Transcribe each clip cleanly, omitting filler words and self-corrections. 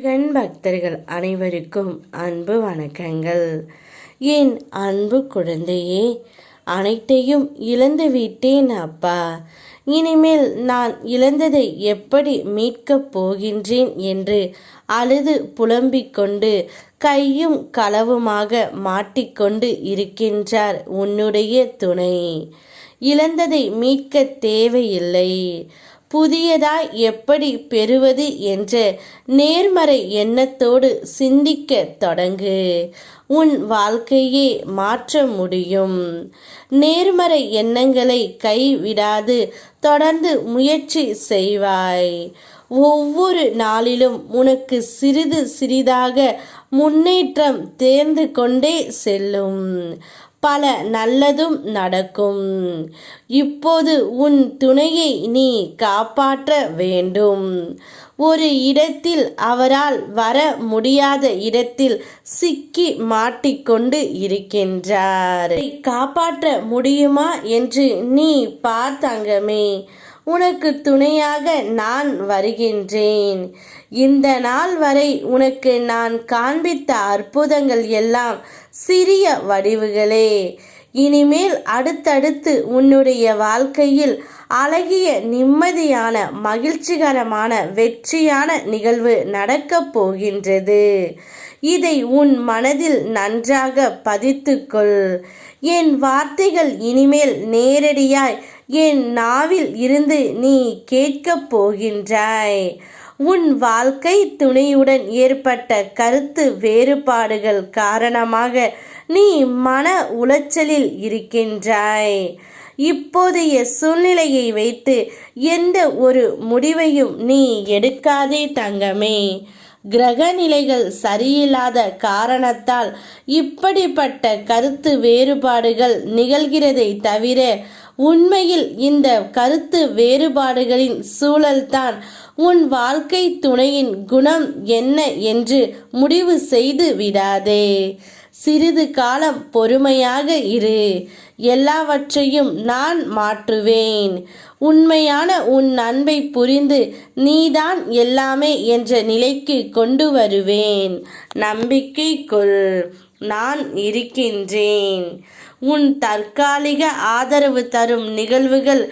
முருகன் பக்தர்கள் அனைவருக்கும் அன்பு வணக்கங்கள். என் அன்பு குழந்தையே, அனைத்தையும் இழந்து விட்டேன் அப்பா. இனிமேல் நான் இழந்ததை எப்படி மீட்கப் போகின்றேன் என்று அழுது புலம்பிக் கொண்டு கையும் களவுமாக மாட்டிக்கொண்டு இருக்கின்றார் உன்னுடைய துணை. இழந்ததை மீட்க தேவையில்லை. புதியதாய் எப்படி பெறுவது என்ற நேர்மறை எண்ணத்தோடு சிந்திக்க தொடங்கு. உன் வாழ்க்கையே மாற்ற முடியும். நேர்மறை எண்ணங்களை கைவிடாது தொடர்ந்து முயற்சி செய்வாய். ஒவ்வொரு நாளிலும் உனக்கு சிறிது சிறிதாக முன்னேற்றம் தேர்ந்து கொண்டே செல்லும். பல நல்லதும் நடக்கும். இப்போது உன் துணையை நீ காப்பாற்ற வேண்டும். ஒரு இடத்தில் அவரால் வர முடியாத இடத்தில் சிக்கி மாட்டிக்கொண்டு இருக்கின்றார். காப்பாற்ற முடியுமா என்று நீ பார்த்தங்கமே. உனக்கு துணையாக நான் வருகின்றேன். இந்த நாள் வரை உனக்கு நான் காண்பித்த அற்புதங்கள் எல்லாம் சிறிய வடிவுகளே. இனிமேல் அடுத்தடுத்து உன்னுடைய வாழ்க்கையில் அழகிய, நிம்மதியான, மகிழ்ச்சிகரமான, வெற்றியான நிகழ்வு நடக்கப் போகின்றது. இதை உன் மனதில் நன்றாக பதித்துக்கொள். என் வார்த்தைகள் இனிமேல் நேரடியாய் என் நாவில் இருந்து நீ கேட்கப் போகின்றாய். உன் வாழ்க்கை துணையுடன் ஏற்பட்ட கருத்து வேறுபாடுகள் காரணமாக நீ மன உளைச்சலில் இருக்கின்றாய். இப்போதைய சூழ்நிலையை வைத்து எந்த ஒரு முடிவையும் நீ எடுக்காதே தங்கமே. கிரக நிலைகள் சரியில்லாத காரணத்தால் இப்படிப்பட்ட கருத்து வேறுபாடுகள் நிகழ்கிறதை தவிர உண்மையில் இந்த கருத்து வேறுபாடுகளின் சூழல்தான் உன் வாழ்க்கை துணையின் குணம் என்ன என்று முடிவு செய்து விடாதே. சிறிது காலம் பொறுமையாக இரு. எல்லாவற்றையும் நான் மாற்றுவேன். உண்மையான உன் அன்பை புரிந்து நீதான் எல்லாமே என்ற நிலைக்கு கொண்டு வருவேன். நம்பிக்கை கொள், நான் இருக்கின்றேன். உன் தற்காலிக ஆதரவு தரும் நிகழ்வுகள்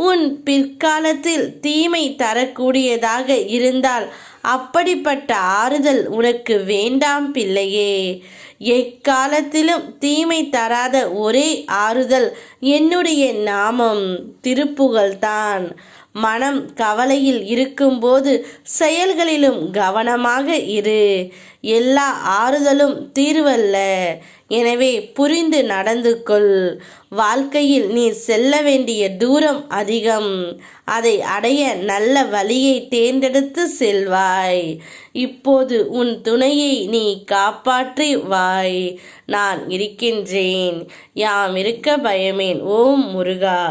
உன் பிற்காலத்தில் தீமை தரக்கூடியதாக இருந்தால் அப்படிப்பட்ட ஆறுதல் உனக்கு வேண்டாம் பிள்ளையே. எக்காலத்திலும் தீமை தராத ஒரே ஆறுதல் என்னுடைய நாமம் திருப்புகழ்தான். மனம் கவலையில் இருக்கும்போது செயல்களிலும் கவனமாக இரு. எல்லா ஆறுதலும் தீர்வல்ல. எனவே புரிந்து நடந்து கொள். வாழ்க்கையில் நீ செல்ல வேண்டிய தூரம் அதிகம். அதை அடைய நல்ல வழியை தேர்ந்தெடுத்து செல்வாய். இப்போது உன் துணையை நீ காப்பாற்றி வாய். நான் இருக்கின்றேன். யாம் இருக்க பயமேன். ஓம் முருகா.